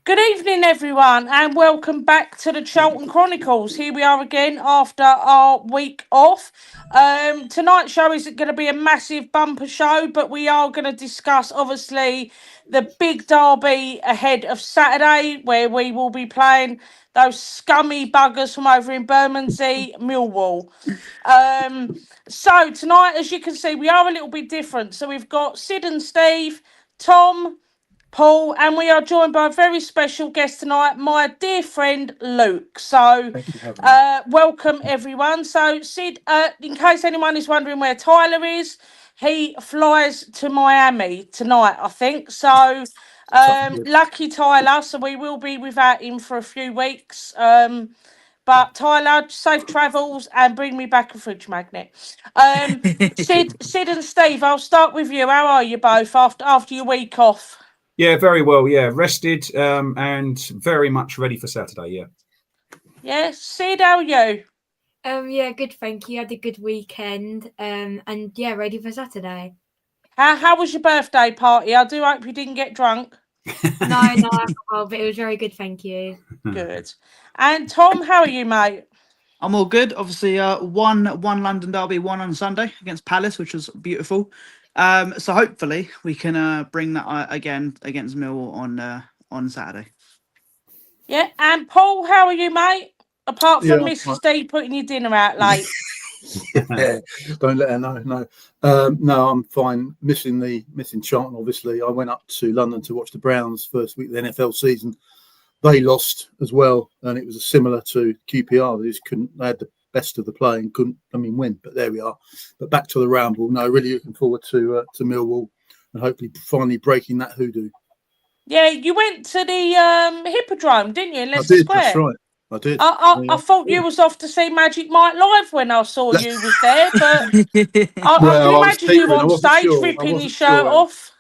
Good evening, everyone, and welcome back to the Charlton Chronicles. Here we are again after our week off. Tonight's show isn't going to be a massive bumper show, but we are going to discuss, obviously, the big derby ahead of Saturday, where we will be playing those scummy buggers from over in Bermondsey, Millwall. So tonight, as you can see, we are a little bit different. So we've got Sid and Steve, Tom, Paul, and we are joined by a very special guest tonight, my dear friend Luke. So, Thank you for having me. welcome everyone. So, Sid, in case anyone is wondering where Tyler is, he flies to Miami tonight, I think. So, Good. lucky Tyler. So, we will be without him for a few weeks. But Tyler, safe travels and bring me back a fridge magnet. Sid and Steve, I'll start with you. How are you both after your week off? Yeah, very well. Yeah, rested and very much ready for Saturday. Yeah. Yeah, Sid, how are you? Yeah, good, thank you. Had a good weekend. And yeah, ready for Saturday. How was your birthday party? I do hope you didn't get drunk. No alcohol, but it was very good, thank you. Good. And Tom, how are you, mate? I'm all good. Obviously, one London derby, one on Sunday against Palace, which was beautiful. So hopefully we can bring that again against Millwall on Saturday. Yeah, and Paul, how are you, mate? Apart from Yeah, Mrs. D putting your dinner out late. Yeah, don't let her know. No, I'm fine. Missing Charlton. Obviously, I went up to London to watch the Browns first week of the NFL season. They lost as well, and it was similar to QPR. They just couldn't. They had the best of the play and couldn't, win. But there we are. But back to the Ramble. No, really looking forward to Millwall and hopefully finally breaking that hoodoo. Yeah, you went to the Hippodrome, didn't you, in Leicester I did. Square? That's right. I did. I thought you was off to see Magic Mike live when I saw you was there, but I Well, can I was imagine you teetering. I on wasn't stage sure. I ripping your wasn't shirt sure. off.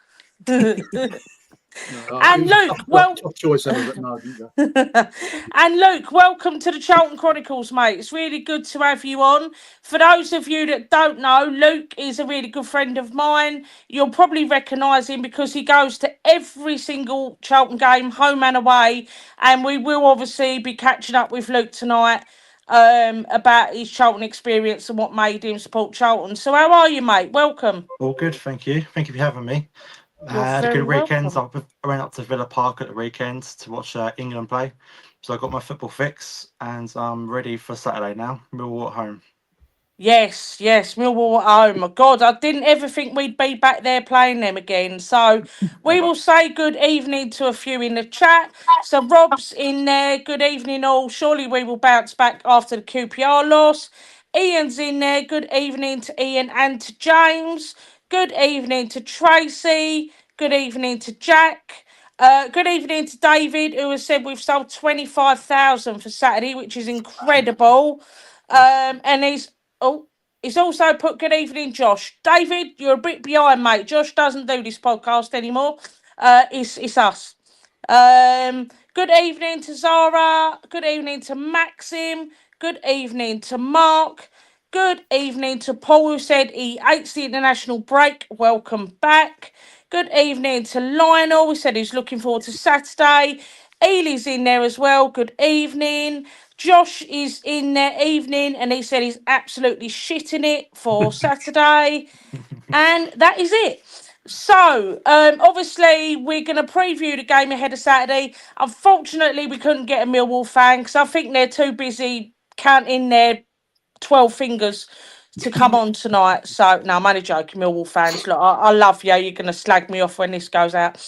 No, And Luke, tough choice, Emma, but no, I didn't go. And Luke, welcome to the Charlton Chronicles, mate. It's really good to have you on. For those of you that don't know, Luke is a really good friend of mine. You'll probably recognise him because he goes to every single Charlton game, home and away. And we will obviously be catching up with Luke tonight about his Charlton experience and what made him support Charlton. So how are you, mate? Welcome. All good, thank you. Thank you for having me. You're I had a very good weekend. welcome. I went up to Villa Park at the weekend to watch England play. So I got my football fix and I'm ready for Saturday now. Millwall at home. Yes, Millwall at home. My God, I didn't ever think we'd be back there playing them again. So we will say good evening to a few in the chat. So Rob's in there. Good evening, all. Surely we will bounce back after the QPR loss. Ian's in there. Good evening to Ian and to James. Good evening to Tracy. Good evening to Jack. Good evening to David, who has said we've sold 25,000 for Saturday, which is incredible. And he's also put good evening, Josh. David, you're a bit behind, mate. Josh doesn't do this podcast anymore. It's us. Good evening to Zara. Good evening to Maxim. Good evening to Mark. Good evening to Paul, who said he hates the international break. Welcome back. Good evening to Lionel, who said he's looking forward to Saturday. Ely's in there as well. Good evening. Josh is in there evening, and he said he's absolutely shitting it for Saturday. And that is it. So, obviously, we're going to preview the game ahead of Saturday. Unfortunately, we couldn't get a Millwall fan because I think they're too busy counting their 12 fingers to come on tonight. So, no, I'm only joking, Millwall fans. Look, I love you. You're going to slag me off when this goes out.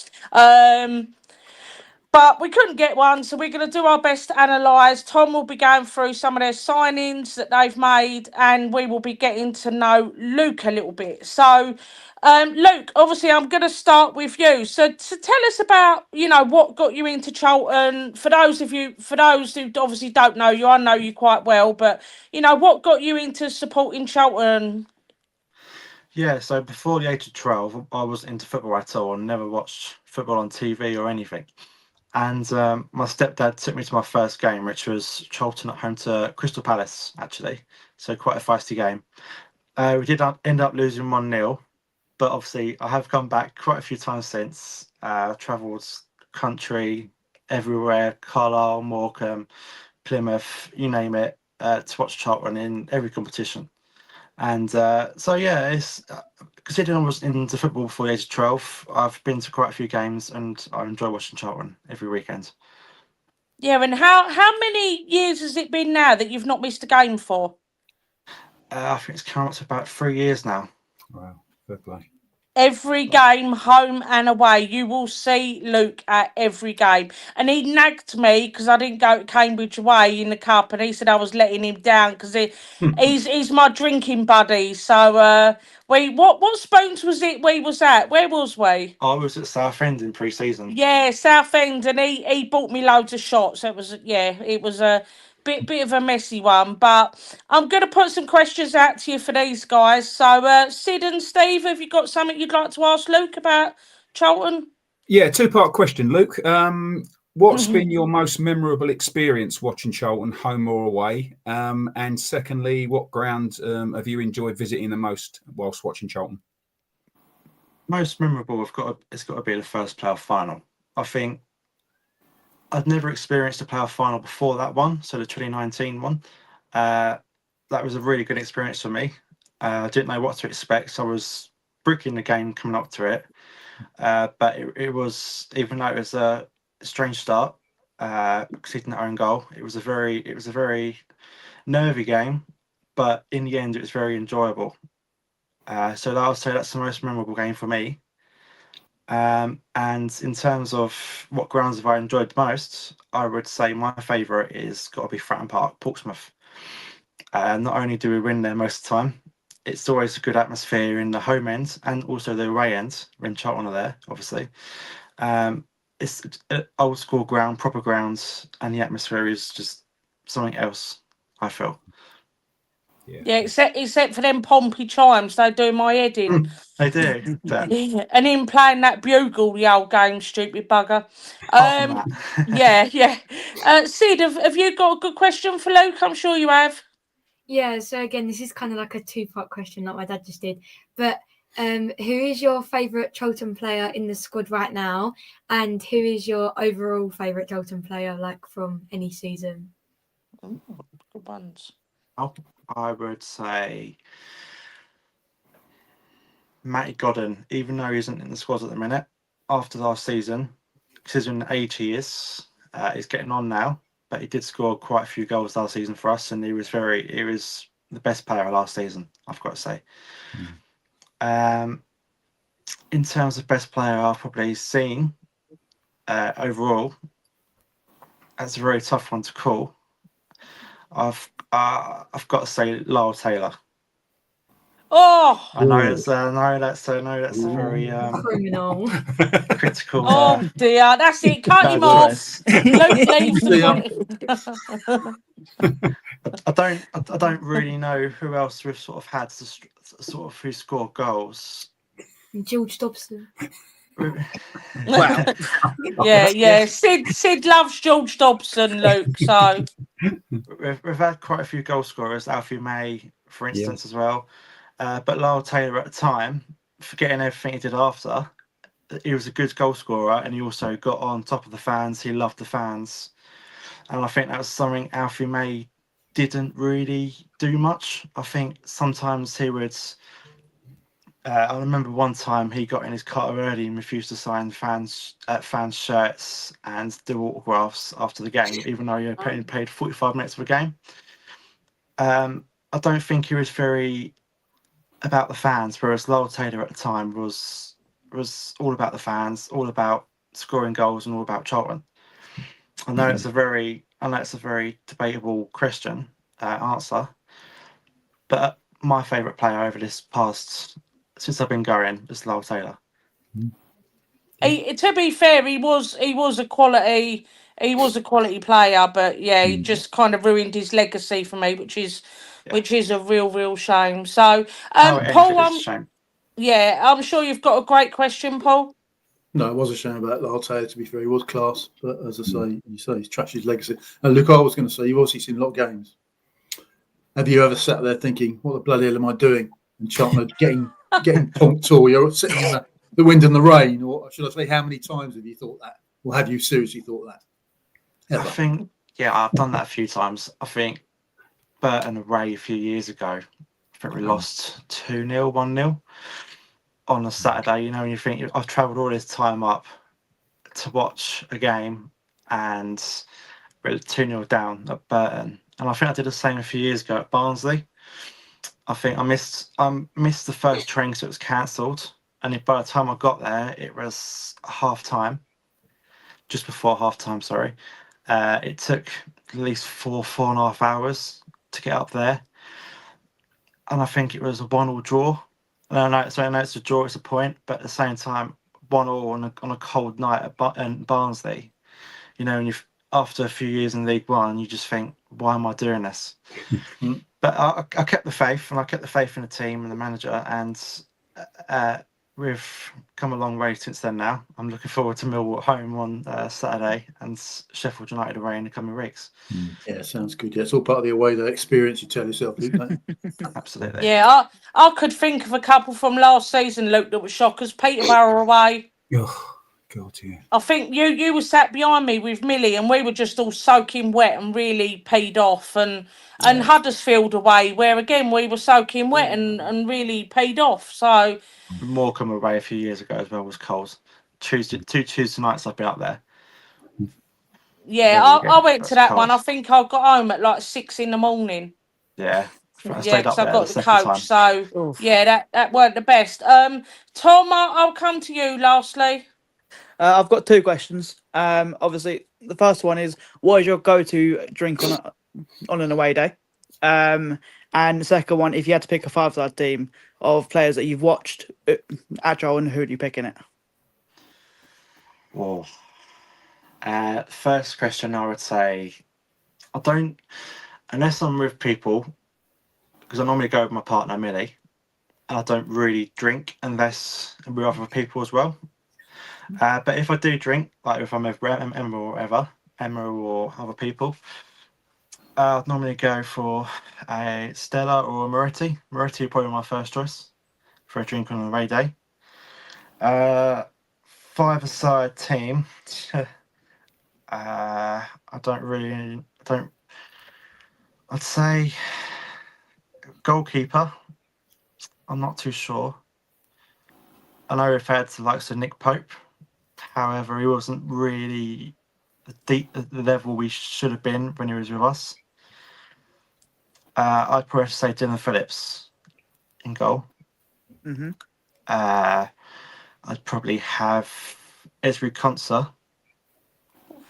But we couldn't get one, so we're going to do our best to analyse. Tom will be going through some of their signings that they've made, and we will be getting to know Luke a little bit. So, Luke, obviously, I'm going to start with you. So, tell us about, what got you into Charlton. For those who obviously don't know you, I know you quite well, but, what got you into supporting Charlton? Yeah, so before the age of 12, I was into football at all and never watched football on TV or anything. And my stepdad took me to my first game, which was Charlton at home to Crystal Palace, actually. So quite a feisty game. We did end up losing 1-0, but obviously I have come back quite a few times since. Travelled country, everywhere, Carlisle, Morecambe, Plymouth, you name it, to watch Charlton in every competition. And so, yeah, it's considering I was into football before the age of 12, I've been to quite a few games and I enjoy watching Charlton every weekend. Yeah, and how many years has it been now that you've not missed a game for? I think it's come up to about 3 years now. Wow, fair play. Every game, home and away, you will see Luke at every game. And he nagged me because I didn't go to Cambridge away in the cup, and he said I was letting him down because he's my drinking buddy. So what spoons was it we was at? Where was we? I was at Southend in pre-season. Yeah, Southend, and he bought me loads of shots. It was a bit of a messy one, but I'm going to put some questions out to you for these guys. So, Sid and Steve, have you got something you'd like to ask Luke about Charlton? Yeah, two-part question, Luke. What's been your most memorable experience watching Charlton, home or away? And secondly, what ground have you enjoyed visiting the most whilst watching Charlton? Most memorable, it's got to be the first playoff final. I think I'd never experienced a playoff final before that one, so the 2019 one. That was a really good experience for me. I didn't know what to expect, so I was bricking the game coming up to it. But it was, even though it was a strange start, conceding their own goal, it was a very nervy game, but in the end, it was very enjoyable. So I would say that's the most memorable game for me. And in terms of what grounds have I enjoyed the most, I would say my favourite is got to be Fratton Park, Portsmouth. Not only do we win there most of the time, it's always a good atmosphere in the home end and also the away end when Charlton are there, obviously. It's an old school ground, proper grounds, and the atmosphere is just something else, I feel. Yeah, except for them Pompey chimes, they do my head in. They do. But Yeah, and him playing that bugle the old game, stupid bugger. apart from that, Yeah. Sid, have you got a good question for Luke? I'm sure you have. Yeah, so again, this is kind of like a two-part question like my dad just did. But who is your favourite Charlton player in the squad right now? And who is your overall favourite Charlton player, like from any season? Ooh, good ones. I would say Matty Godden, even though he isn't in the squad at the minute, after last season, considering the age he is, he's getting on now, but he did score quite a few goals last season for us, and he was the best player last season, I've got to say. In terms of best player I've probably seen overall, that's a very tough one to call. I've got to say Lyle Taylor. Oh, I know that's a very Criminal. critical. oh dear, that's it. Cut him off. choice. Luke leaves I don't really know who else we've sort of had to sort of who scored goals. George Dobson. Wow. Yeah. Sid loves George Dobson, Luke. So We've had quite a few goal scorers, Alfie May, for instance, as well. But Lyle Taylor at the time, forgetting everything he did after, he was a good goal scorer, and he also got on top of the fans. He loved the fans, and I think that was something Alfie May didn't really do much. I think sometimes he would. I remember one time he got in his car early and refused to sign fans' shirts and do autographs after the game, even though he paid 45 minutes for a game. I don't think he was very about the fans, whereas Lyle Taylor at the time was all about the fans, all about scoring goals, and all about Charlton. I know it's a very debatable question answer, but my favourite player over this past since I've been going is Lyle Taylor. to be fair, he was a quality player, but he just kind of ruined his legacy for me, which is a real shame. So, Paul, It's a shame. I'm sure you've got a great question, Paul. No, it was a shame about Lyle Taylor, to be fair. He was class, but as I say, he's trashed his legacy. And Luke, I was going to say, you've obviously seen a lot of games. Have you ever sat there thinking, what the bloody hell am I doing? And Charlton are getting punked, or you're sitting in the wind and the rain, or should I say, how many times have you thought that? Or have you seriously thought that? I think, I've done that a few times. I think Burton away a few years ago. I think we lost 2-0, 1-0 on a Saturday. You know, and you think I've travelled all this time up to watch a game, and we're 2-0 down at Burton. And I think I did the same a few years ago at Barnsley. I think I missed the first train because it was cancelled, and by the time I got there, it was half time. Just before half time, sorry. It took at least 4.5 hours to get up there, and I think it was a 1-1 draw. And I know it's a draw, it's a point, but at the same time, 1-1 on a cold night at Barnsley. You know, and after a few years in League One, you just think, why am I doing this? But I kept the faith, and I kept the faith in the team and the manager, and we've come a long way since then now. I'm looking forward to Millwall at home on Saturday and Sheffield United away in the coming weeks. Yeah, sounds good. Yeah, it's all part of the away day experience, you tell yourself, Luke, don't you? Absolutely. Yeah, I could think of a couple from last season, Luke, that were shockers. Peterborough away. Oh, God, yeah. I think you were sat behind me with Millie, and we were just all soaking wet and really peed off. And Huddersfield away, where again we were soaking wet and really peed off. So Morecambe away a few years ago as well was cold. Two Tuesday nights I've been up there. yeah, I went to that one. I think I got home at like 6 a.m. Yeah. I Yeah, stayed up because I there got the the second coach. time. So yeah, that weren't the best. Tom, I'll come to you lastly. I've got two questions. Obviously, the first one is, what is your go-to drink on an away day? And the second one, if you had to pick a five-side team of players that you've watched at Charlton, who would you pick in it? Whoa. First question, I would say, I don't, unless I'm with people, because I normally go with my partner, Millie, and I don't really drink unless I'm with other people as well. But if I do drink, like if I'm with Emma or whatever, Emma or other people, I'd normally go for a Stella or a Moretti. Moretti would probably be my first choice for a drink on a away day. Five-a-side team. I'd say goalkeeper. I'm not too sure. I know we've had the likes of Nick Pope. However, he wasn't really the level we should have been when he was with us. I'd probably have to say Dylan Phillips in goal. Mm-hmm. I'd probably have Esri Konsa,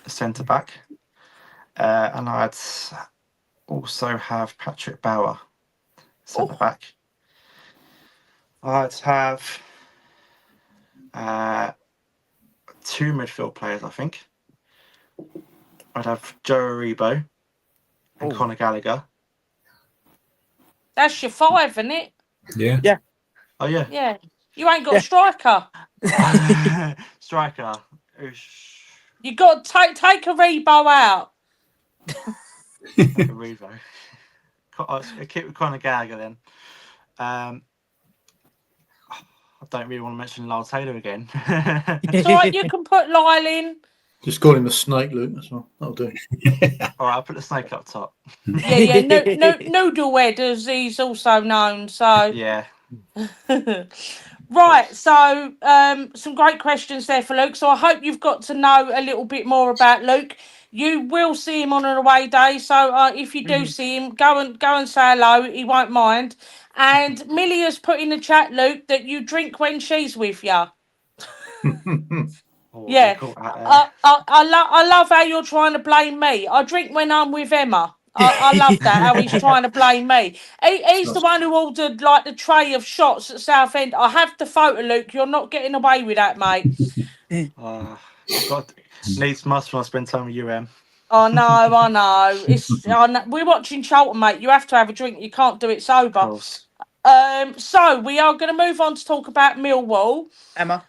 a centre back, and I'd also have Patrick Bauer, centre back. I'd have two midfield players, I think. I'd have Joe Aribo and Conor Gallagher. That's your five, isn't it? Yeah. Yeah. Oh, yeah. Yeah. You ain't got a striker. Striker. You got to take a Rebo out. Aribo. I'll keep with Conor Gallagher then. I don't really want to mention Lyle Taylor again. It's all right, you can put Lyle in. Just call him the snake, Luke. That's all. That'll do. All right, I'll put the snake up top. Yeah. Noodle Head, as he's also known. So Yeah. Right, so some great questions there for Luke. So I hope you've got to know a little bit more about Luke. You will see him on an away day, so if you do see him, go and say hello. He won't mind. And Millie has put in the chat, Luke, that you drink when she's with you. Yeah, I love how you're trying to blame me. I drink when I'm with Emma. I love that, how he's trying to blame me. He's the one who ordered like the tray of shots at Southend. I have the photo, Luke. You're not getting away with that, mate. Needs must when I spend time with you, Em. I know. We're watching Charlton, mate. You have to have a drink. You can't do it sober. So we are going to move on to talk about Millwall. Emma,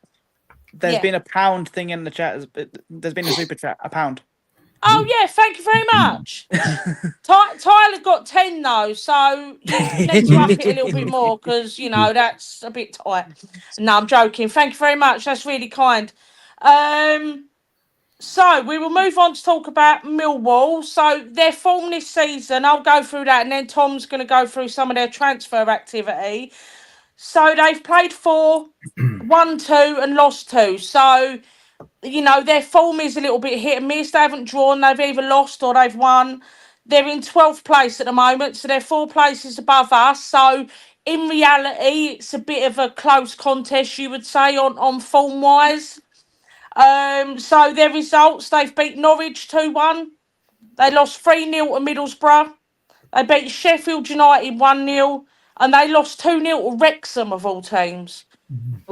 there's been a pound thing in the chat. There's been a super chat, a pound. Oh, yeah, thank you very much. Tyler got 10, though, so you need to up it a little bit more because, you know, that's a bit tight. No, I'm joking. Thank you very much. That's really kind. So we will move on to talk about Millwall. So their form this season, I'll go through that, and then Tom's going to go through some of their transfer activity. So they've played 4, won 2, and lost 2. So, you know, their form is a little bit hit and miss. They haven't drawn, they've either lost or they've won. They're in 12th place at the moment, so they're 4 places above us. So in reality, it's a bit of a close contest, you would say, on form wise. So their results, they've beat Norwich 2-1. They lost 3-0 to Middlesbrough. They beat Sheffield United 1-0. And they lost 2-0 to Wrexham, of all teams.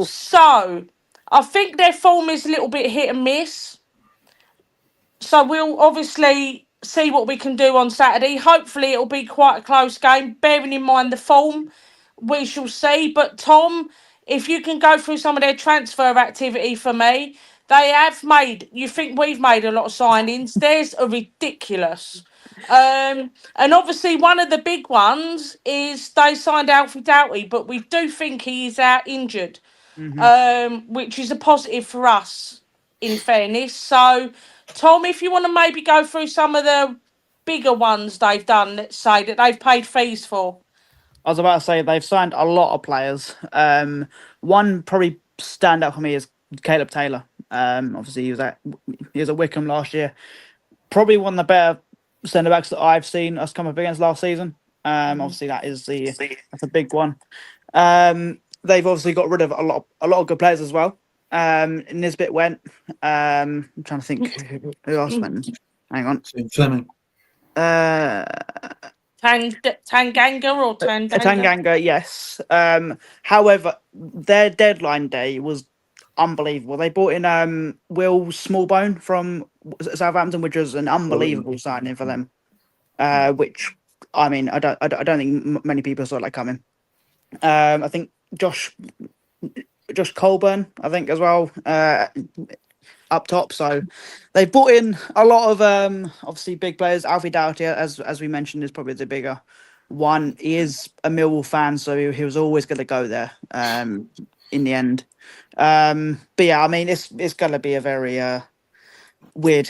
So I think their form is a little bit hit and miss. So we'll obviously see what we can do on Saturday. Hopefully it'll be quite a close game, bearing in mind the form. We shall see. But Tom, if you can go through some of their transfer activity for me. They have made, you think we've made a lot of signings. Theirs are ridiculous. And obviously one of the big ones is they signed Alfie Doughty, but we do think he is out injured, which is a positive for us, in fairness. So, Tom, if you want to maybe go through some of the bigger ones they've done, let's say, that they've paid fees for. I was about to say they've signed a lot of players. One probably stand out for me is Caleb Taylor. Obviously he was at Wickham last year. Probably one of the better centre backs that I've seen us come up against last season. Obviously that's a big one. They've obviously got rid of a lot of good players as well. Nisbet went. I'm trying to think who else went. Hang on. Fleming. Tanganga or Tanganga? Tanganga, yes. However, their deadline day was unbelievable. They brought in Will Smallbone from Southampton, which was an unbelievable signing for them. Which I mean, I don't think many people saw that coming. I think Josh Colburn, I think as well, up top. So they've brought in a lot of obviously big players. Alfie Doughty, as we mentioned, is probably the bigger one. He is a Millwall fan, so he was always going to go there. In the end, but yeah, I mean, it's going to be a very weird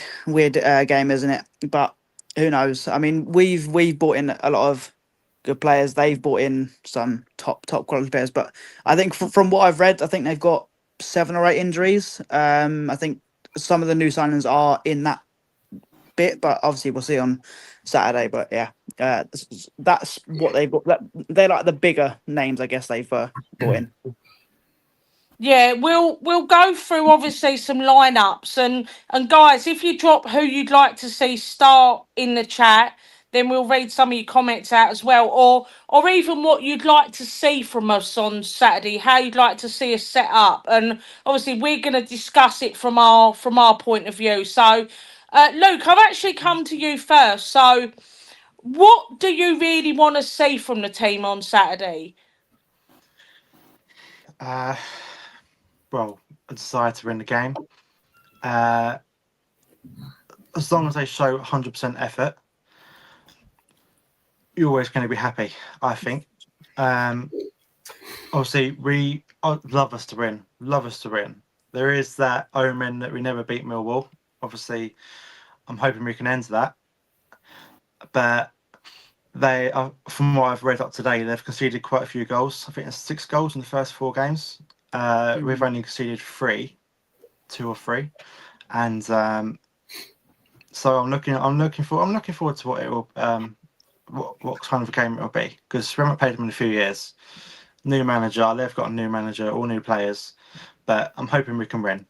game, isn't it? But who knows? I mean, we've brought in a lot of good players. They've brought in some top quality players, but I think from what I've read, I think they've got 7 or 8 injuries. I think some of the new signings are in that bit, but obviously we'll see on Saturday. But yeah, that's what they've got. They're like the bigger names, I guess they've brought in. Yeah, we'll go through obviously some lineups and guys, if you drop who you'd like to see start in the chat, then we'll read some of your comments out as well, or even what you'd like to see from us on Saturday, how you'd like to see us set up, and obviously we're going to discuss it from our point of view. So, Luke, I've actually come to you first. So, what do you really want to see from the team on Saturday? Well, a desire to win the game. As long as they show 100% effort, you're always going to be happy, I think. Obviously, I'd love us to win. Love us to win. There is that omen that we never beat Millwall. Obviously, I'm hoping we can end that. But they, from what I've read up today, they've conceded quite a few goals. I think it's 6 goals in the first 4 games. We've only conceded 2 or 3, and so I'm looking forward to what it will what kind of a game it will be, because we haven't played them in a few years. New manager, they've got a new manager, all new players, but I'm hoping we can win.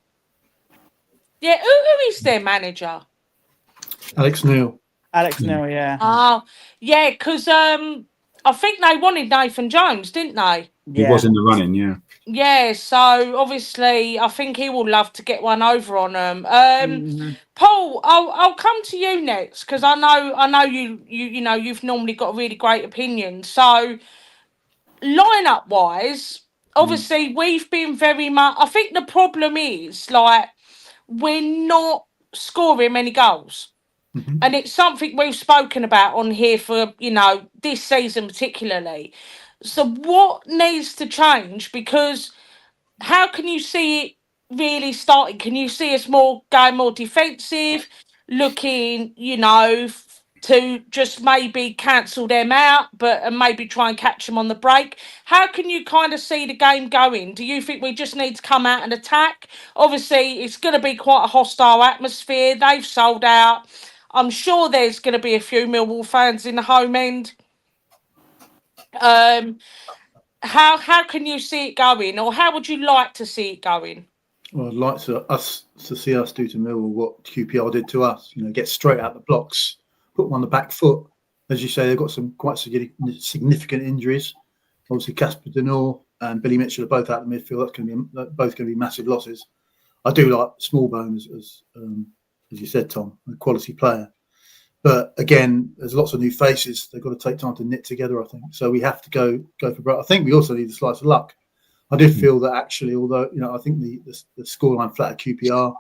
Yeah, who is their manager? Alex Neil. Neil, yeah. Oh, yeah, because I think they wanted Nathan Jones, didn't they? He was in the running, yeah. Yeah, so obviously I think he will love to get one over on them. Paul, I'll come to you next, because I know you know you've normally got a really great opinion. So lineup wise, obviously we've been very much. I think the problem is like we're not scoring many goals. And it's something we've spoken about on here for, this season particularly. So what needs to change? Because how can you see it really starting? Can you see us more going more defensive, looking, to just maybe cancel them out, but and maybe try and catch them on the break? How can you kind of see the game going? Do you think we just need to come out and attack? Obviously, it's going to be quite a hostile atmosphere. They've sold out. I'm sure there's going to be a few Millwall fans in the home end. How can you see it going, or how would you like to see it going? Well, I'd like to see us do to Millwall what QPR did to us. Get straight out the blocks, put them on the back foot. As you say, they've got some quite significant injuries. Obviously, Casper Denor and Billy Mitchell are both out of the midfield. That's both going to be massive losses. I do like Smallbone as you said, Tom, a quality player. But again, there's lots of new faces. They've got to take time to knit together, I think. So we have to go for broke. I think we also need a slice of luck. I did feel that actually, although I think the scoreline flattered QPR.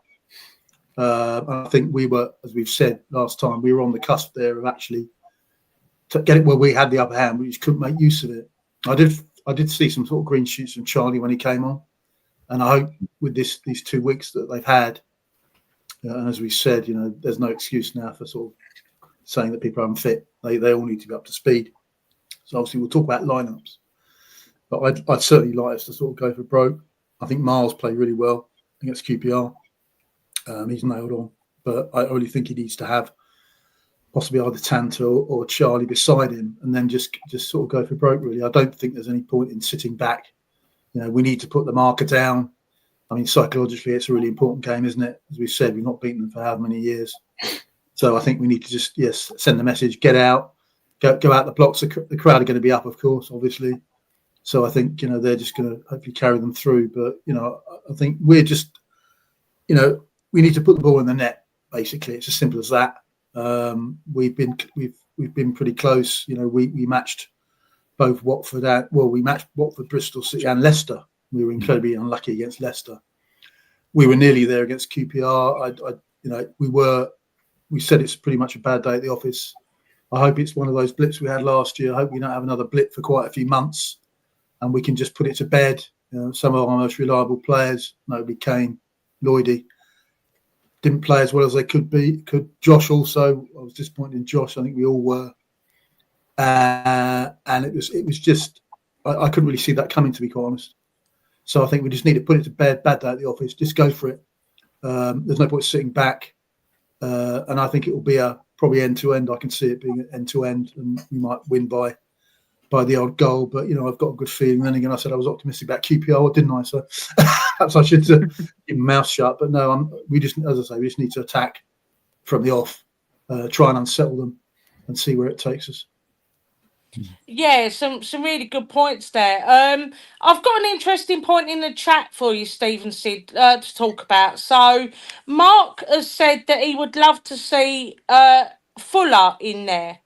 I think we were, as we've said last time, we were on the cusp there of actually to get it where we had the upper hand. We just couldn't make use of it. I did see some sort of green shoots from Charlie when he came on, and I hope with these 2 weeks that they've had, and as we said, there's no excuse now for sort of saying that people are unfit. They all need to be up to speed. So obviously we'll talk about lineups. But I'd certainly like us to sort of go for broke. I think Miles played really well against QPR. He's nailed on. But I only think he needs to have possibly either Tanto or Charlie beside him and then just sort of go for broke, really. I don't think there's any point in sitting back. We need to put the marker down. I mean, psychologically, it's a really important game, isn't it? As we've said, we've not beaten them for how many years. So I think we need to just, send the message, get out, go out the blocks. The crowd are going to be up, of course, obviously. So I think, they're just going to hopefully carry them through. But, I think we're just, we need to put the ball in the net, basically. It's as simple as that. We've been pretty close. We matched both Watford we matched Watford, Bristol City and Leicester. We were incredibly unlucky against Leicester. We were nearly there against QPR. We said it's pretty much a bad day at the office. I hope it's one of those blips we had last year. I hope we don't have another blip for quite a few months and we can just put it to bed. Some of our most reliable players, notably Kane, Lloydie, didn't play as well as they could be. Josh also, I was disappointed in Josh. I think we all were. And it was just, I couldn't really see that coming, to be quite honest. So I think we just need to put it to bed, bad day at the office, just go for it. There's no point sitting back. And I think it will be probably end-to-end. I can see it being end-to-end and we might win by the odd goal. But, I've got a good feeling. Then again, I said I was optimistic about QPR, didn't I? So perhaps I should keep my mouth shut. But no, we just need to attack from the off, try and unsettle them and see where it takes us. Yeah, some really good points there. I've got an interesting point in the chat for you, Stephen Sid, to talk about. So Mark has said that he would love to see Fuller in there.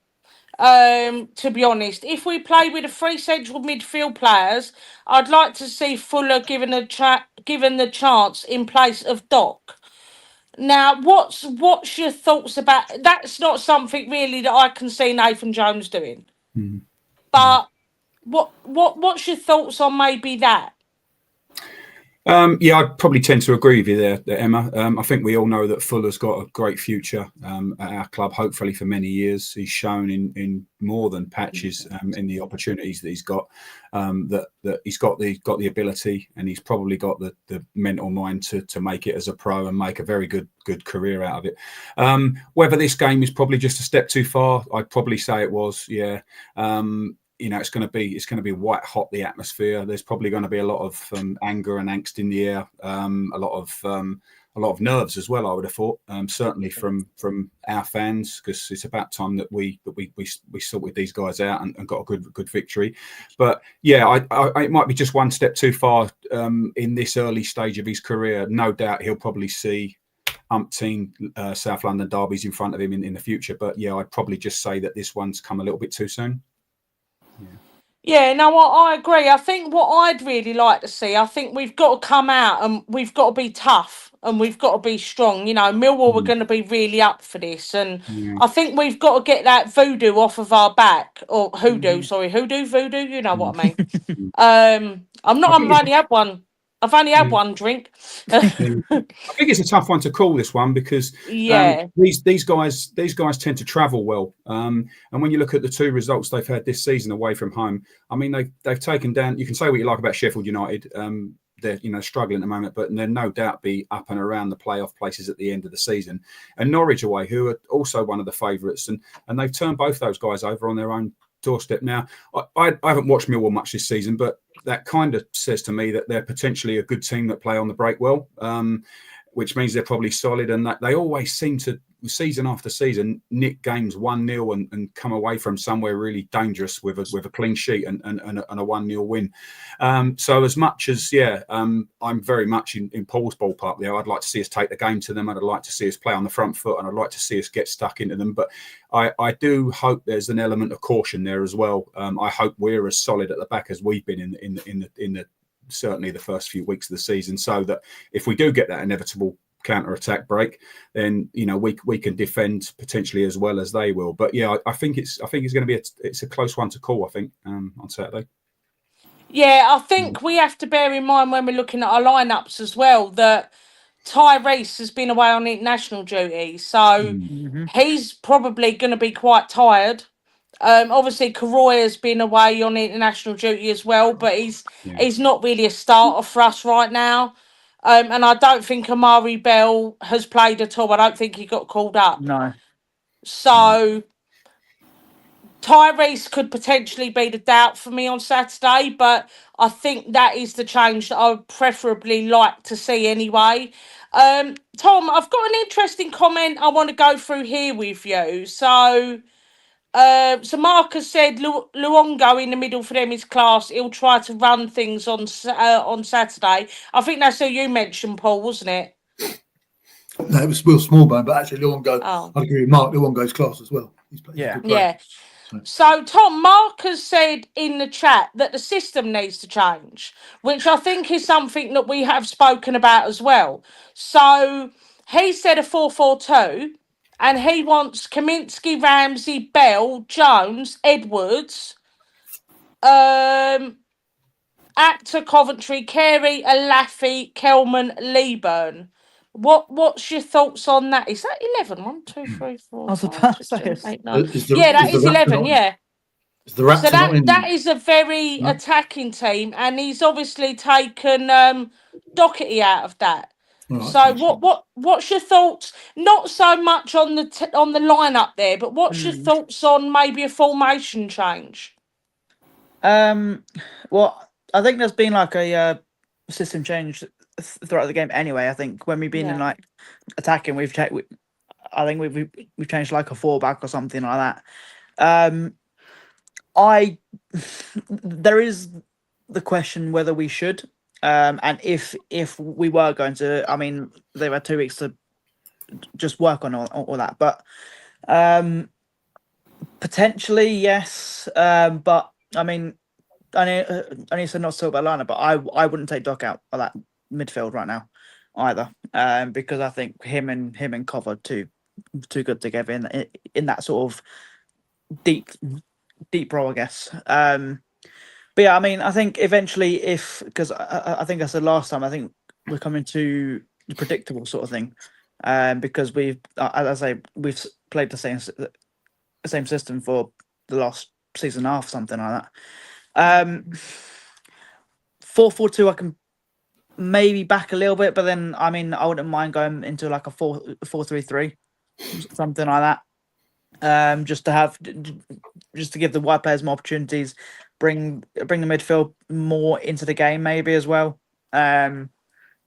To be honest, if we play with the 3 central midfield players, I'd like to see Fuller given the chance in place of Doc. Now, what's your thoughts about? That's not something really that I can see Nathan Jones doing. But what's your thoughts on maybe that? I'd probably tend to agree with you there, Emma. I think we all know that Fuller's got a great future at our club, hopefully for many years. He's shown in more than patches in the opportunities that he's got, that he's got the ability, and he's probably got the mental mind to make it as a pro and make a very good career out of it. Whether this game is probably just a step too far, I'd probably say it was. Yeah. It's going to be white hot, the atmosphere. There's probably going to be a lot of anger and angst in the air, a lot of nerves as well, I would have thought, certainly from our fans, because it's about time that we sorted these guys out and got a good victory. But yeah, it might be just one step too far in this early stage of his career. No doubt he'll probably see umpteen South London derbies in front of him in the future. But yeah, I'd probably just say that this one's come a little bit too soon. Yeah, no, I agree. I think what I'd really like to see, I think we've got to come out and we've got to be tough and we've got to be strong. Millwall are going to be really up for this. And I think we've got to get that voodoo off of our back. Or voodoo, you know what I mean. I'm not, I've only had one. I've only had Yeah. one drink. I think it's a tough one to call, this one, because Yeah. these guys tend to travel well. And when you look at the 2 results they've had this season away from home, I mean they've taken down. You can say what you like about Sheffield United. They're struggling at the moment, but they'll no doubt be up and around the playoff places at the end of the season. And Norwich away, who are also one of the favourites, and they've turned both those guys over on their own doorstep. Now, I haven't watched Millwall much this season, but that kind of says to me that they're potentially a good team that play on the break well, which means they're probably solid, and that they always seem to, season after season, nick games 1-0 and come away from somewhere really dangerous with a clean sheet and a 1-0 win. So as much as, I'm very much in Paul's ballpark there. I'd like to see us take the game to them, and I'd like to see us play on the front foot, and I'd like to see us get stuck into them. But I do hope there's an element of caution there as well. I hope we're as solid at the back as we've been in the certainly the first few weeks of the season, so that if we do get that inevitable counter-attack break, then we can defend potentially as well as they will. But I think it's going to be it's a close one to call, I think, on Saturday. Yeah, I think we have to bear in mind when we're looking at our lineups as well that Tyrese has been away on international duty, so he's probably going to be quite tired. Obviously, Karoy has been away on international duty as well, but he's not really a starter for us right now. And I don't think Amari Bell has played at all. I don't think he got called up. No. So Tyrese could potentially be the doubt for me on Saturday, but I think that is the change that I would preferably like to see anyway. Tom, I've got an interesting comment I want to go through here with you. So Mark has said Luongo in the middle for them is class. He'll try to run things on Saturday. I think that's who you mentioned, Paul, wasn't it? No, it was Will Smallbone, but actually Luongo, Oh. I agree with Mark, Luongo's class as well. He's a good player. So Tom, Mark has said in the chat that the system needs to change, which I think is something that we have spoken about as well. So he said a 4-4-2. And he wants Kaminsky, Ramsey, Bell, Jones, Edwards, Actor, Coventry, Carey, Alafi, Kelman, Leeburn. What's your thoughts on that? Is that 11? 1, 2, 3, 4, I was 5, about to 6, say 7, it's- 8, 9. Is the Yeah, that is Raptor 11, not in? yeah. Is the Raptor So not in? that is a very No? attacking team, and he's obviously taken Doherty out of that. Right, So okay. what's your thoughts? Not so much on the lineup there, but what's your thoughts on maybe a formation change? Well, I think there's been like a system change throughout the game anyway. I think when we've been in like attacking, I think we've changed like a 4-back or something like that. There is the question whether we should, and if we were going to. I mean, they've had 2 weeks to just work on all that, but potentially yes. But I mean, I need to not talk about lineup, but I wouldn't take Doc out of that midfield right now either, because I think him and Cov are too good together in that sort of deep role, I guess. But yeah, I mean, I think eventually, because I think I said last time, I think we're coming to the predictable sort of thing, because we've, as I say, we've played the same system for the last season and a half, something like that. 4-4-2, I can maybe back a little bit, but then I mean, I wouldn't mind going into like a 4-3-3, something like that. Just to give the wide players more opportunities, bring the midfield more into the game, maybe as well. But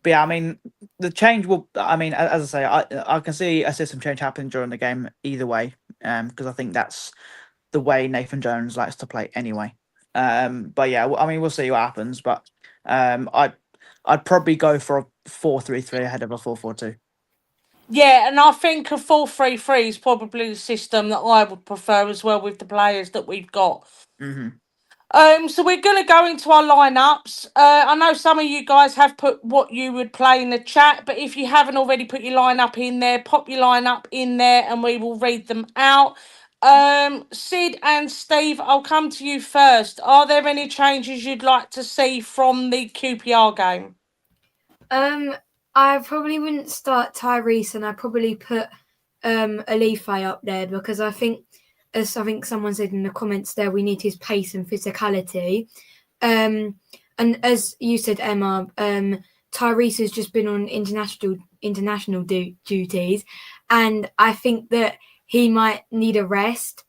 yeah, I mean, the change will. I mean, as I say, I can see a system change happening during the game either way, because I think that's the way Nathan Jones likes to play anyway. But yeah, I mean, we'll see what happens. But I'd probably go for a 4-3-3 ahead of a 4-4-2. Yeah, and I think a 4-3-3 is probably the system that I would prefer as well with the players that we've got. So we're going to go into our lineups. I know some of you guys have put what you would play in the chat, but if you haven't already put your lineup in there, pop your lineup in there and we will read them out. Sid and Steve, I'll come to you first. Are there any changes you'd like to see from the QPR game? I probably wouldn't start Tyrese, and I probably put Alife up there because I think, as I think someone said in the comments there, we need his pace and physicality. And as you said, Emma, Tyrese has just been on international duties, and I think that he might need a rest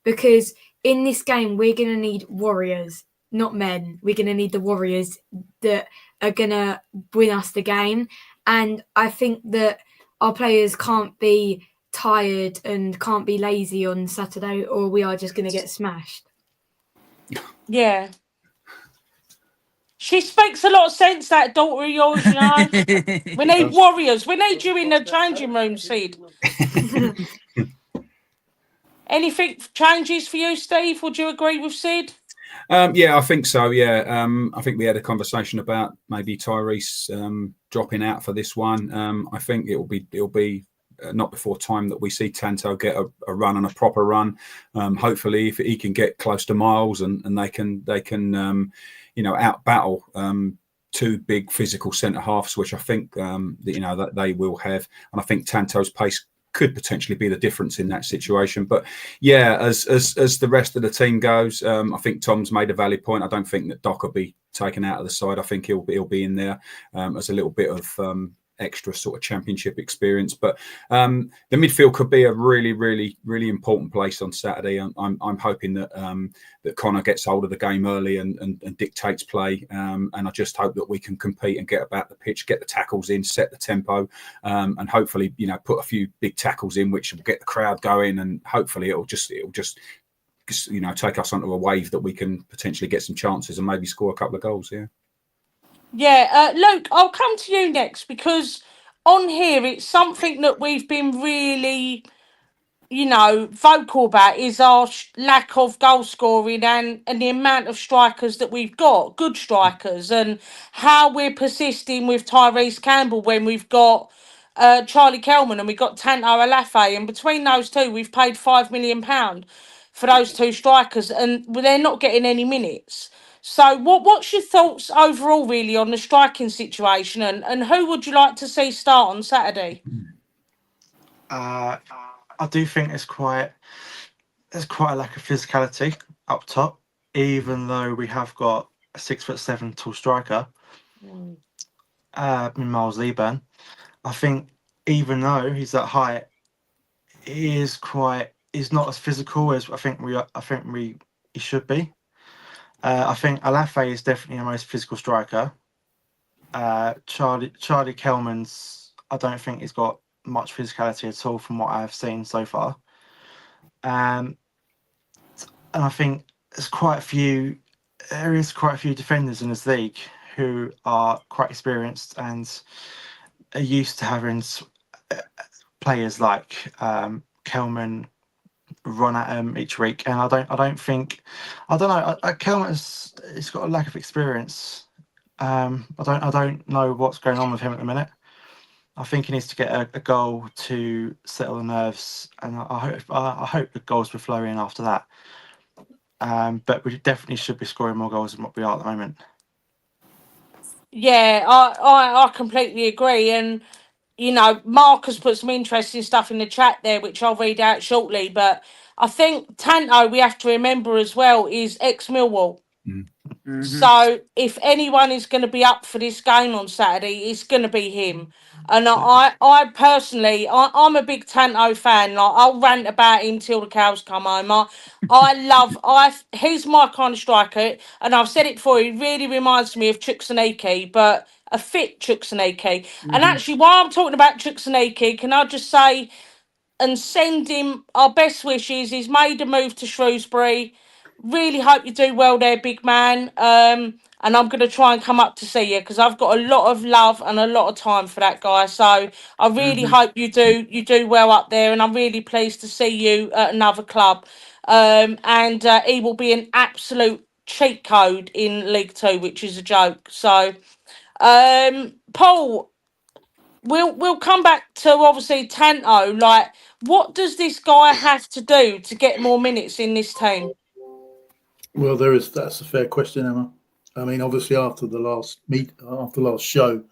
because in this game we're going to need warriors, not men. We're going to need the warriors that are going to win us the game. And I think that our players can't be tired and can't be lazy on Saturday, or we are just going to get smashed. Yeah. She speaks a lot of sense, that daughter of yours, you know. We need warriors. We need you in the changing room, Sid. Anything changes for you, Steve? Would you agree with Sid? Yeah, I think so. Yeah, I think we had a conversation about maybe Tyrese dropping out for this one. I think it'll be not before time that we see Tanto get a run and a proper run. Hopefully, if he can get close to Miles and they can out battle two big physical centre halves, which I think that they will have, and I think Tanto's pace could potentially be the difference in that situation. But yeah, as the rest of the team goes, I think Tom's made a valid point. I don't think that Doc will be taken out of the side. I think he'll be in there as a little bit of extra sort of championship experience. But the midfield could be a really, really, really important place on Saturday. I'm hoping that that Connor gets hold of the game early and dictates play. And I just hope that we can compete and get about the pitch, get the tackles in, set the tempo, and hopefully, put a few big tackles in, which will get the crowd going. And hopefully it'll just take us onto a wave that we can potentially get some chances and maybe score a couple of goals. Yeah. Yeah, Luke, I'll come to you next, because on here it's something that we've been really, vocal about, is our lack of goal scoring and the amount of strikers that we've got, good strikers, and how we're persisting with Tyrese Campbell when we've got Charlie Kelman and we've got Tanto Alafe, and between those two we've paid £5 million for those two strikers, and they're not getting any minutes. So what's your thoughts overall really on the striking situation, and who would you like to see start on Saturday? I do think there's quite a lack of physicality up top, even though we have got a 6'7" tall striker, in Miles Lieburn. I think even though he's that height, he's not as physical as I think he should be. I think Alafe is definitely the most physical striker. Charlie Kelman's, I don't think he's got much physicality at all from what I've seen so far. And I think there is quite a few defenders in this league who are quite experienced and are used to having players like Kelman run at him each week, and I don't know. Kelman's he's got a lack of experience. I don't know what's going on with him at the minute. I think he needs to get a goal to settle the nerves, and I hope the goals will flow in after that. But we definitely should be scoring more goals than what we are at the moment. Yeah, I completely agree. And Mark has put some interesting stuff in the chat there, which I'll read out shortly. But I think Tanto, we have to remember as well, is ex-Millwall. Mm. So if anyone is going to be up for this game on Saturday, it's going to be him. And I personally, I'm a big Tanto fan. Like, I'll rant about him till the cows come home. He's my kind of striker, and I've said it before. He really reminds me of Chukwuemeka, but a fit Chukwuemeka. And actually, while I'm talking about Chukwuemeka, can I just say and send him our best wishes? He's made a move to Shrewsbury. Really hope you do well there, big man. And I'm going to try and come up to see you, because I've got a lot of love and a lot of time for that guy. So I really hope you do well up there, and I'm really pleased to see you at another club. And he will be an absolute cheat code in League Two, which is a joke. So, Paul, we'll come back to obviously Tanto. Like, what does this guy have to do to get more minutes in this team? Well, that's a fair question, Emma. I mean, obviously after the last show,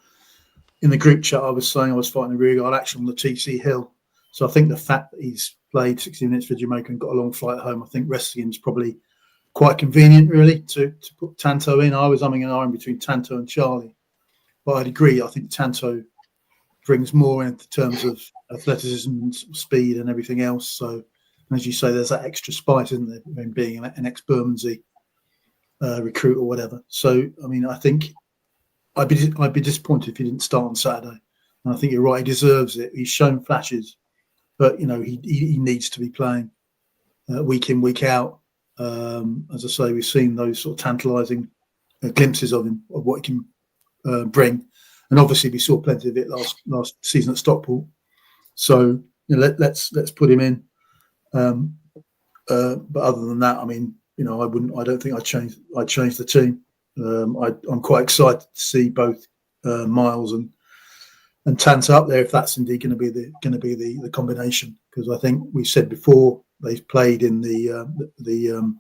in the group chat, I was saying I was fighting a rear guard action on the TC Hill. So I think the fact that he's played 60 minutes for Jamaica and got a long flight home, I think resting him is probably quite convenient, really, to put Tanto in. I was umming and ahhing between Tanto and Charlie, but I'd agree. I think Tanto brings more in terms of athleticism and speed and everything else. So, as you say, there's that extra spice, isn't there, in being an ex-Bermondsey recruit or whatever. So, I mean, I think I'd be disappointed if he didn't start on Saturday. And I think you're right; he deserves it. He's shown flashes, but he needs to be playing week in, week out. As I say, we've seen those sort of tantalising glimpses of him, of what he can bring, and obviously we saw plenty of it last season at Stockport. So let's put him in. But other than that, I mean, I don't think I'd change the team. I'm quite excited to see both Miles and Tanto up there, if that's indeed going to be the combination, because I think we said before they played in the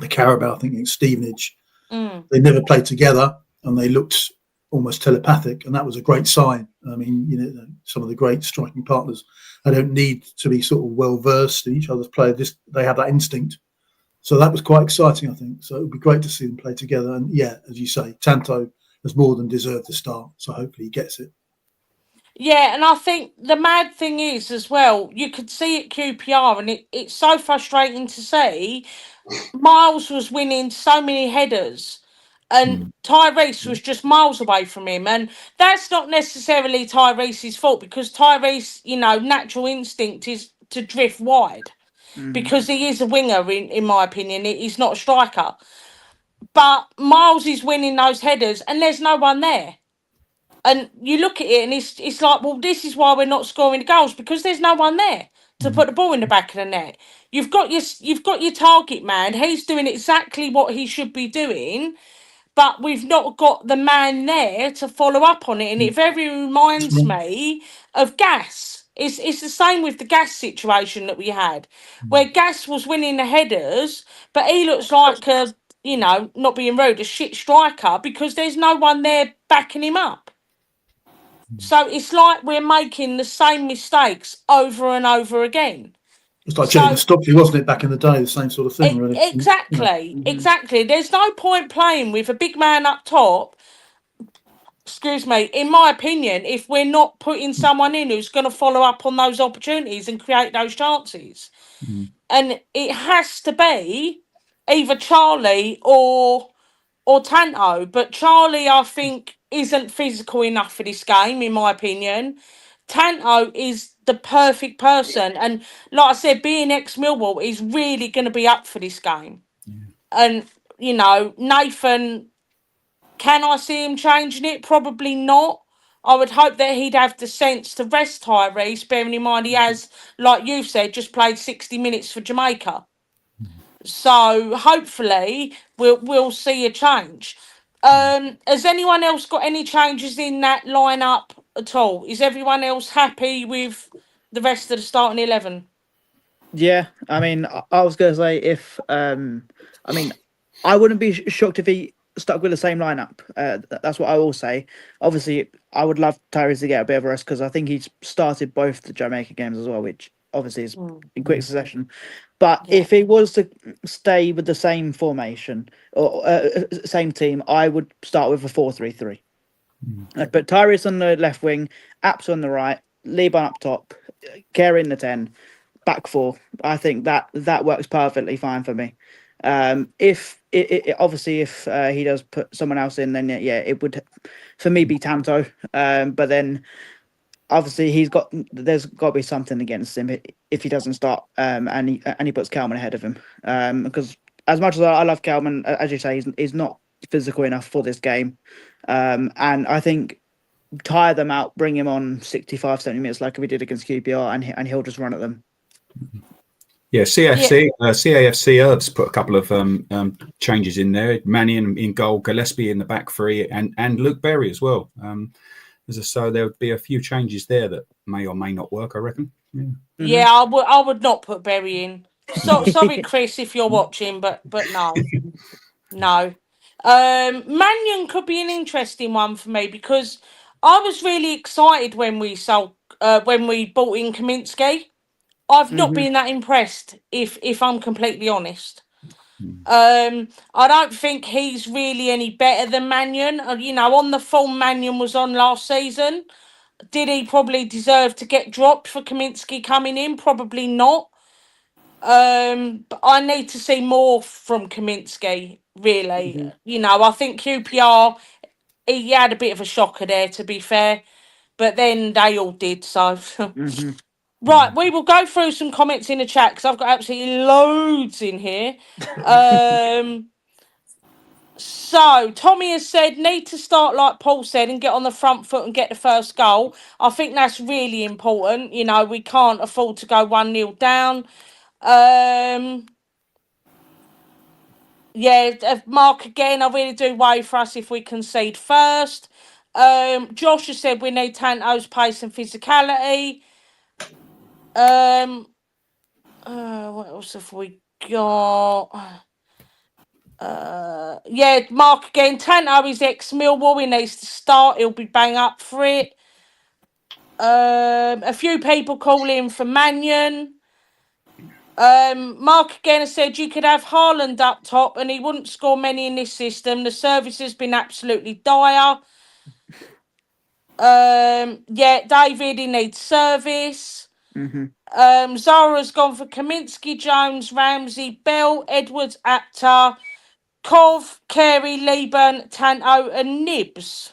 Carabao, I think in Stevenage. They never played together and they looked almost telepathic, and that was a great sign. I mean, some of the great striking partners, they don't need to be sort of well versed in each other's play. They have that instinct. So that was quite exciting, I think. So it would be great to see them play together. And yeah, as you say, Tanto has more than deserved the start. So hopefully he gets it. Yeah, and I think the mad thing is as well, you could see at QPR, and it's so frustrating to see. Miles was winning so many headers, and Tyrese was just miles away from him. And that's not necessarily Tyrese's fault, because Tyrese, natural instinct is to drift wide, because he is a winger, in my opinion. He's not a striker. But Miles is winning those headers, and there's no one there. And you look at it, and it's like, well, this is why we're not scoring the goals, because there's no one there to put the ball in the back of the net. You've got your target man. He's doing exactly what he should be doing, but we've not got the man there to follow up on it. And it very reminds me of Gas. It's the same with the Gas situation that we had, where Gas was winning the headers, but he looks like a, not being rude, a shit striker, because there's no one there backing him up. So it's like we're making the same mistakes over and over again. It's like Jaden Stockley, wasn't it, back in the day? The same sort of thing, really. Exactly. There's no point playing with a big man up top, excuse me, in my opinion, if we're not putting someone in who's going to follow up on those opportunities and create those chances. And it has to be either Charlie or Tanto, but Charlie, I think, isn't physical enough for this game, in my opinion. Tanto is the perfect person, and like I said, being ex-Millwall is really going to be up for this game. And Nathan, can I see him changing it? Probably not. I would hope that he'd have the sense to rest Tyrese, bearing in mind he has, like you've said, just played 60 minutes for Jamaica. So hopefully we'll see a change. Has anyone else got any changes in that lineup at all? Is everyone else happy with the rest of the starting 11? Yeah, I mean, I was going to say I wouldn't be shocked if he stuck with the same lineup. That's what I will say. Obviously, I would love Tyrese to get a bit of a rest, because I think he's started both the Jamaica games as well, which obviously is in quick succession. But if he was to stay with the same formation or same team, I would start with a 4-3-3. But Tyrese on the left wing, Apps on the right, Liban up top, Kerr in the 10, back four. I think that works perfectly fine for me. If he does put someone else in, then it would, for me, be Tanto. But then obviously there's got to be something against him if he doesn't start, and he puts Kelman ahead of him. Because as much as I love Kelman, as you say, he's not physical enough for this game. And I think tire them out, bring him on 65, 70 minutes like we did against QPR, and he'll just run at them. Yeah, CAFC Herbs put a couple of changes in there. Mannion in goal, Gillespie in the back three, and Luke Berry as well. So there would be a few changes there that may or may not work, I reckon. Yeah, I would not put Berry in. So sorry, Chris, if you're watching, but no. Mannion could be an interesting one for me, because I was really excited when we bought in Kaminsky. I've not Mhm. been that impressed, if I'm completely honest. Mm. I don't think he's really any better than Mannion. You know, on the form Mannion was on last season, did he probably deserve to get dropped for Kaminsky coming in? Probably not. But I need to see more from Kaminsky, really. Mhm. You know, I think QPR, he had a bit of a shocker there, to be fair, but then they all did, so. Mhm. Right, we will go through some comments in the chat because I've got absolutely loads in here. So Tommy has said, need to start like Paul said and get on the front foot and get the first goal. I think that's really important. You know, we can't afford to go 1-0 down. Yeah, Mark again, I really do worry for us if we concede first. Josh has said we need Tanto's pace and physicality. What else have we got? Yeah, Mark again. Tanto is ex Millwall. He needs to start. He'll be bang up for it. A few people call in for Mannion. Mark again has said you could have Haaland up top and he wouldn't score many in this system. The service has been absolutely dire. Yeah, David, he needs service. Mhm. Zara's gone for Kaminsky, Jones, Ramsey, Bell, Edwards, Apter, Kov, Carey, Lieben, Tanto, and Nibs.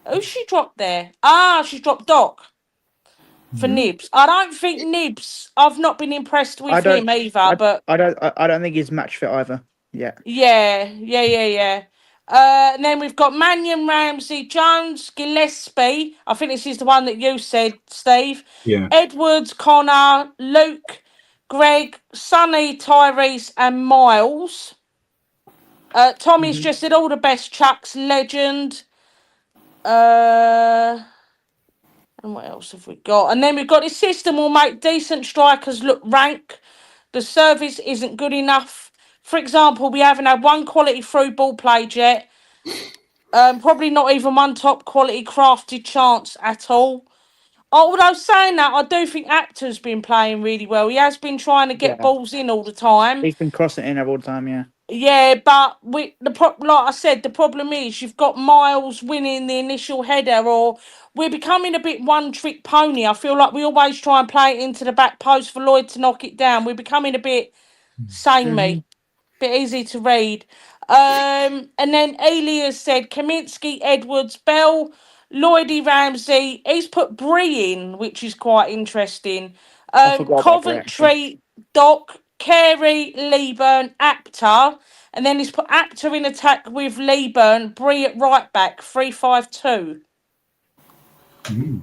Who's she dropped there? Ah, she's dropped Doc for Nibs. I don't think Nibs. I've not been impressed I with don't. him either. But I don't think he's match fit either. Yeah. yeah. And then we've got Mannion, Ramsey, Jones, Gillespie. I think this is the one that you said, Steve. Yeah. Edwards, Connor, Luke, Greg, Sonny, Tyrese, and Miles. Tommy's Mhm. just said all the best, Chuck's legend. And what else have we got? And then we've got this system will make decent strikers look rank. The service isn't good enough. For example, we haven't had one quality through ball played yet. Probably not even one top quality crafted chance at all. Although saying that, I do think Apter's been playing really well. He has been trying to get Yeah. balls in all the time. He's been crossing in there all the time. Yeah. Yeah, but like I said, the problem is you've got Miles winning the initial header, or we're becoming a bit one-trick pony. I feel like we always try and play it into the back post for Lloyd to knock it down. We're becoming a bit samey, Mhm. bit easy to read. And then Elias said Kaminsky, Edwards, Bell, Lloydie, Ramsey. He's put Bree in, which is quite interesting. I forgot about Bray actually. Coventry, Doc, Carey, Lieben, Apter, and then he's put Apter in attack with Lieben, Bree at right back, 3-5-2. Mm.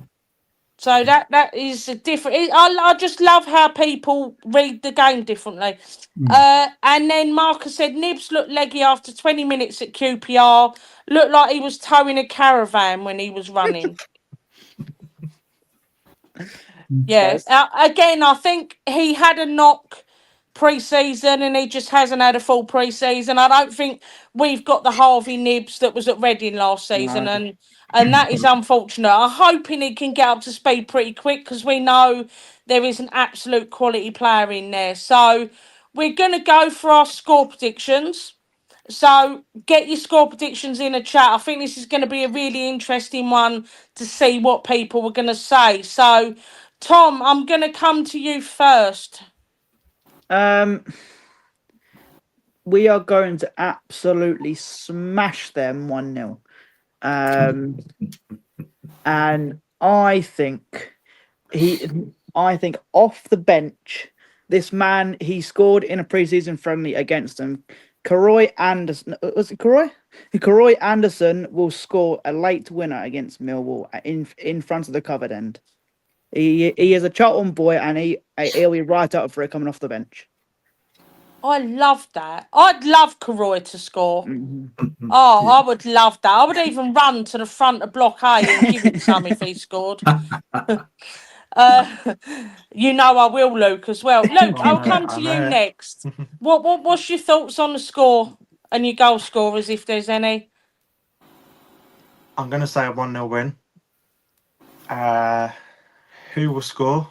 So that is a different. I just love how people read the game differently. And then Marcus said Nibs looked leggy after 20 minutes at QPR. Looked like he was towing a caravan when he was running. Yeah. Yes. Again, I think he had a knock pre-season and he just hasn't had a full pre-season. I don't think we've got the Harvey Nibs that was at Reading last season, No. and that is unfortunate. I'm hoping he can get up to speed pretty quick because we know there is an absolute quality player in there. So we're going to go for our score predictions. So get your score predictions in the chat. I think this is going to be a really interesting one to see what people were going to say. So, Tom, I'm going to come to you first. We are going to absolutely smash them 1-0. And I think off the bench, this man, he scored in a preseason friendly against them. Karoy Anderson, was it Karoy? Karoy Anderson will score a late winner against Millwall in front of the covered end. He is a Charlton boy, and he'll be right up for it coming off the bench. I love that. I'd love Karoy to score. Mhm. Oh, I would love that. I would even run to the front of Block A and give it some if he scored. You know I will, Luke, as well. Luke, I I'll know, come I to you know. next. What's your thoughts on the score and your goal scorers, if there's any? I'm going to say a 1-0 win. Who will score?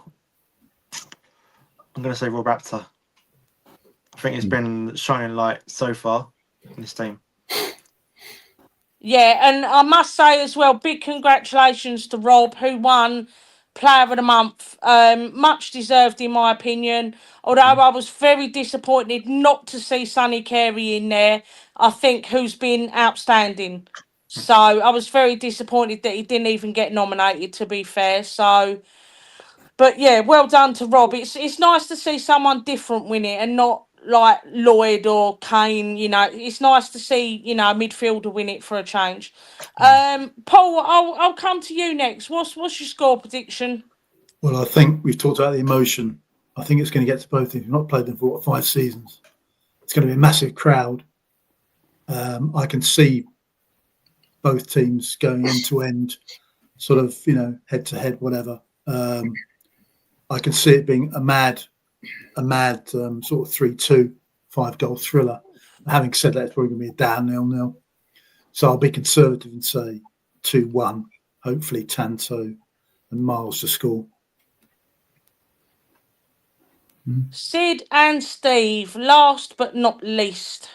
I'm going to say Rob Raptor. I think he's been shining light so far in this team. Yeah, and I must say as well, big congratulations to Rob, who won Player of the Month. Much deserved, in my opinion. Although I was very disappointed not to see Sonny Carey in there, I think, who's been outstanding. So I was very disappointed that he didn't even get nominated, to be fair. So, but yeah, well done to Rob. It's nice to see someone different win it and not like Lloyd or Kane. You know, it's nice to see, you know, a midfielder win it for a change. Paul, I'll come to you next. What's your score prediction? Well, I think we've talked about the emotion. I think it's going to get to both. If you've not played them for 5 seasons, it's going to be a massive crowd. I can see both teams going end to end, sort of, you know, head to head, whatever. I can see it being a mad sort of 3-2, 5-goal thriller. Having said that, it's probably going to be a down 0-0. So I'll be conservative and say 2-1. Hopefully Tanto and Miles to score. Sid and Steve, last but not least.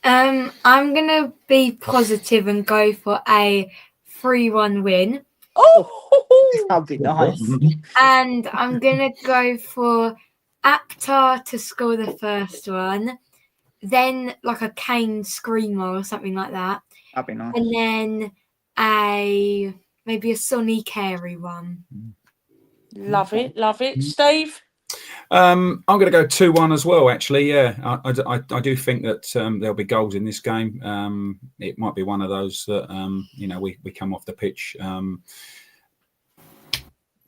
I'm gonna be positive and go for a 3-1 win. Oh, That'd be nice. And I'm gonna go for Aptar to score the first one, then like a Kane screamer or something like that, That'd be nice. and then maybe a Sonny Carey one. love it. Steve? I'm going to go 2-1 as well, actually. Yeah, I do think that there'll be goals in this game. It might be one of those that, you know, we come off the pitch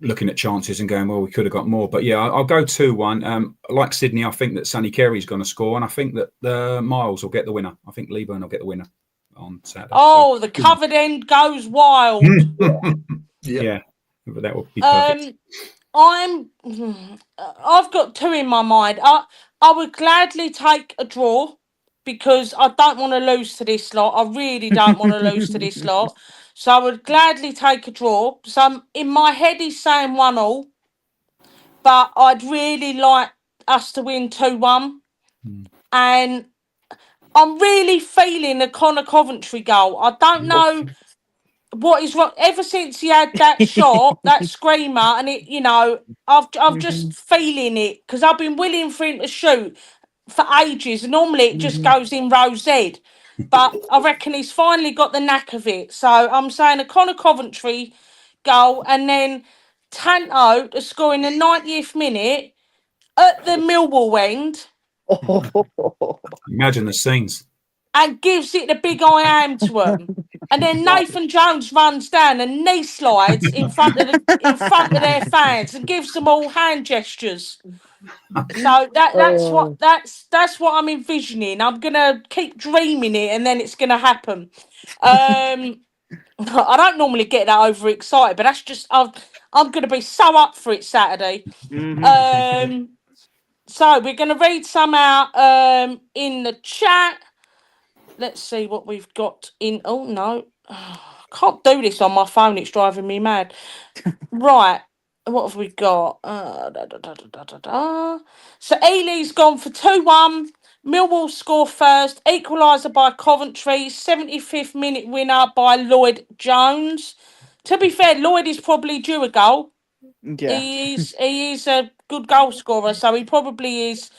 looking at chances and going, well, we could have got more. But yeah, I'll go 2-1. Like Sydney, I think that Sonny Carey's going to score, and I think that Miles will get the winner. I think Leeburn will get the winner on Saturday. Oh, the covered end goes wild. Yeah, but that would be perfect. I've got 2 in my mind. I would gladly take a draw because I don't want to lose to this lot. I really don't want to lose to this lot. So I would gladly take a draw. So in my head he's saying 1-1, but I'd really like us to win 2-1. And I'm really feeling a Connor Coventry goal. I don't know what is wrong. Ever since he had that shot, that screamer, and it, you know, I've just feeling it because I've been willing for him to shoot for ages. And normally it just goes in row Z, but I reckon he's finally got the knack of it. So I'm saying a Connor Coventry goal, and then Tanto to score in the 90th minute at the Millwall end. Imagine the scenes. And gives it the big I am to him. And then Nathan Jones runs down and knee slides in front of their fans and gives them all hand gestures. So that's what I'm envisioning. I'm gonna keep dreaming it, and then it's gonna happen. I don't normally get that overexcited, but that's just I'm gonna be so up for it Saturday. So we're gonna read some out in the chat. Let's see what we've got in. Oh, no. Can't do this on my phone. It's driving me mad. Right. What have we got? So Ely's gone for 2-1. Millwall score first. Equaliser by Coventry. 75th minute winner by Lloyd Jones. To be fair, Lloyd is probably due a goal. Yeah. He is a good goal scorer, so he probably is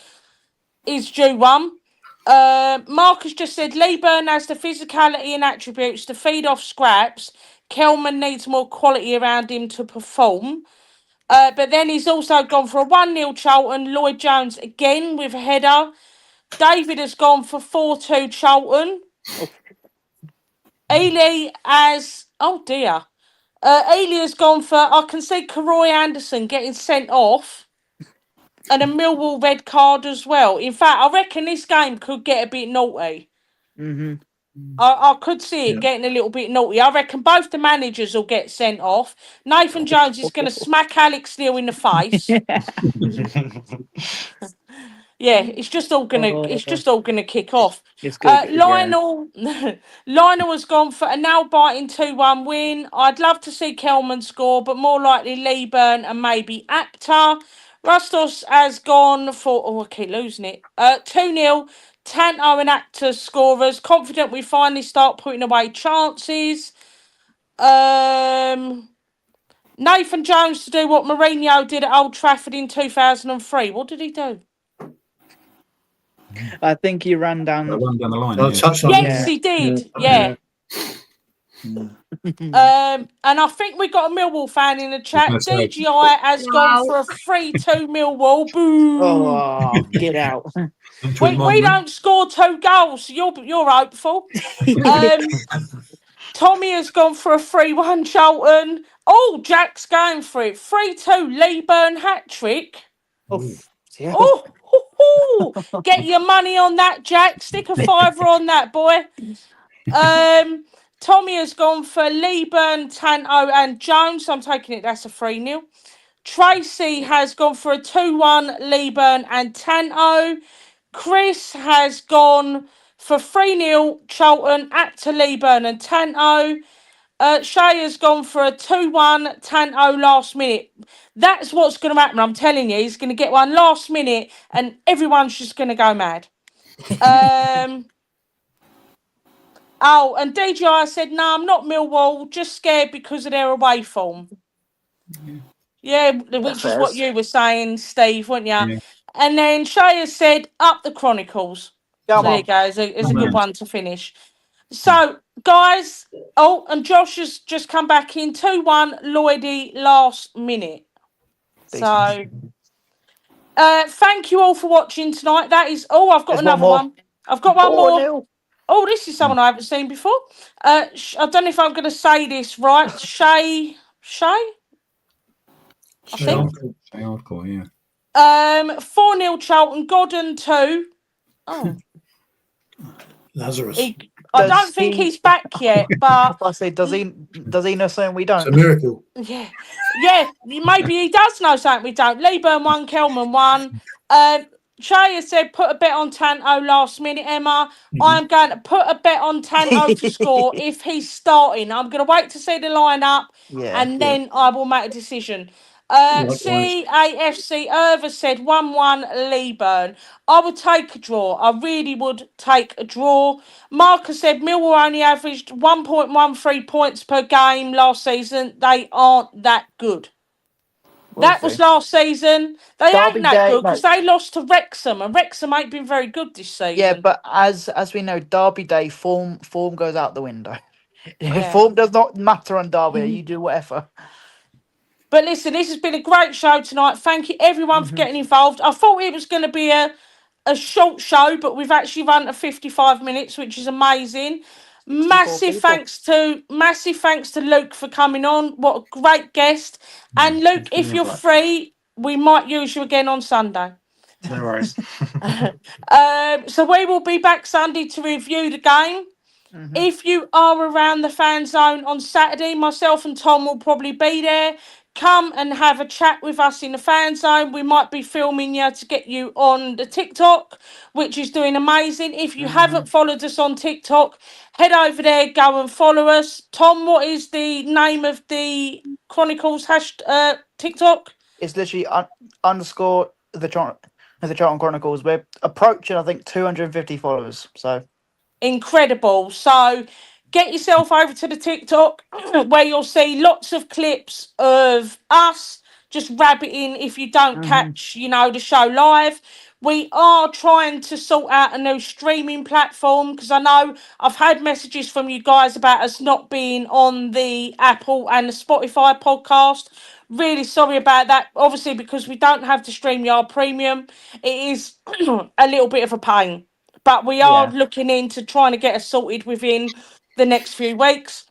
due one. Marcus just said Leeburn has the physicality and attributes to feed off scraps. Kelman needs more quality around him to perform. But then he's also gone for a 1-0 Charlton. Lloyd Jones again with a header. David has gone for 4-2 Charlton. Ely has... Oh, dear. Ely has gone for... I can see Karoy Anderson getting sent off. And a Millwall red card as well. In fact, I reckon this game could get a bit naughty. I could see it getting a little bit naughty. I reckon both the managers will get sent off. Nathan Jones is going to smack Alex Neil in the face. Yeah, it's just all gonna kick off. It's good. Lionel Lionel has gone for a nail biting 2-1 win. I'd love to see Kelman score, but more likely Leeburn and maybe Aptar. Rustos has gone for I keep losing it. 2-0. Tanto and Aptar scorers. Confident we finally start putting away chances. Nathan Jones to do what Mourinho did at Old Trafford in 2003. What did he do? I think he ran down. Run down the line. I'll Yeah. touch on Yes, that. he did. Yeah. And I think we got a Millwall fan in the chat. gonna say. DGI has gone for a 3-2 Millwall. Boo! Oh, get out. We don't score 2 goals. So you're hopeful. Tommy has gone for a 3-1 Charlton. Oh, Jack's going for it. 3-2 Leeburn hat trick. Yeah. Oh, get your money on that, Jack. Stick a fiver on that, boy. Tommy has gone for Leeburn, Tanto, and Jones. I'm taking it that's a 3-0. Tracy has gone for a 2-1 Leeburn and Tanto. Chris has gone for 3-0 Charlton, Aptar, Leeburn, and Tanto. Shay has gone for a 2-1 Tanto last minute. That's what's going to happen. I'm telling you, he's going to get one last minute, and everyone's just going to go mad. Oh, and DJI said, "No, I'm not Millwall. Just scared because of their away form." Yeah, which is what you were saying, Steve, weren't you? Yeah. And then Shay has said, "Up the Chronicles." So there you go. It's a good one to finish. So, guys, and Josh has just come back in 2-1 Lloydie last minute. So, thank you all for watching tonight. That is I've got another one. I've got one more. Oh, this is someone I haven't seen before. I don't know if I'm going to say this right. Shay. I think. Hardcore, yeah. 4-0 Charlton. Gordon 2. Oh. Lazarus. I don't think he's back yet, but I say, does he know something we don't? It's a miracle. Yeah, maybe he does know something we don't. Leeburn 1, Kelman 1. Shay has said put a bet on Tanto last minute, Emma. I'm going to put a bet on Tanto to score if he's starting. I'm going to wait to see the lineup and then I will make a decision. CAFC Irva said 1-1 Leeburn. I would take a draw. I really would take a draw. Marcus said Millwall only averaged 1.13 points per game last season. They aren't that good. That was last season. They ain't that good because they lost to Wrexham, and Wrexham ain't been very good this season. Yeah, but as we know, Derby Day form goes out the window. Form does not matter on Derby. You do whatever. But listen, this has been a great show tonight. Thank you everyone for getting involved. I thought it was going to be a short show, but we've actually run to 55 minutes, which is amazing. Massive thanks to Luke for coming on. What a great guest. And Luke, if you're free, we might use you again on Sunday. No worries. So we will be back Sunday to review the game. If you are around the fan zone on Saturday, myself and Tom will probably be there. Come and have a chat with us in the fan zone. We might be filming you to get you on the TikTok, which is doing amazing. If you haven't followed us on TikTok, head over there, go and follow us. Tom, what is the name of the Chronicles TikTok? It's literally underscore the Charlton Chronicles. We're approaching, I think, 250 followers. So incredible. So get yourself over to the TikTok where you'll see lots of clips of us just rabbiting if you don't catch, the show live. We are trying to sort out a new streaming platform because I know I've had messages from you guys about us not being on the Apple and the Spotify podcast. Really sorry about that. Obviously, because we don't have the StreamYard Premium, it is a little bit of a pain. But we are looking into trying to get us sorted within the next few weeks.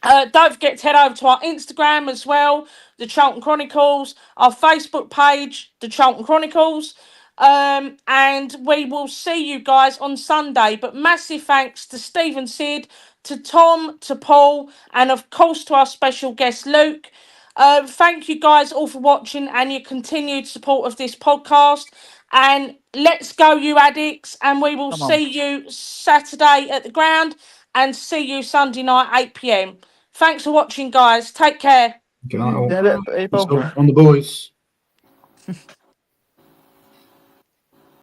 Don't forget to head over to our Instagram as well, the Charlton Chronicles, our Facebook page, the Charlton Chronicles, and we will see you guys on Sunday. But massive thanks to Steve and Sid, to Tom, to Paul, and of course to our special guest Luke. Thank you guys all for watching and your continued support of this podcast. And let's go, you addicts. And we will Come on. see you Saturday at the ground and see you Sunday night, 8 p.m. Thanks for watching, guys. Take care. Good night, all. Yeah, people. On the boys.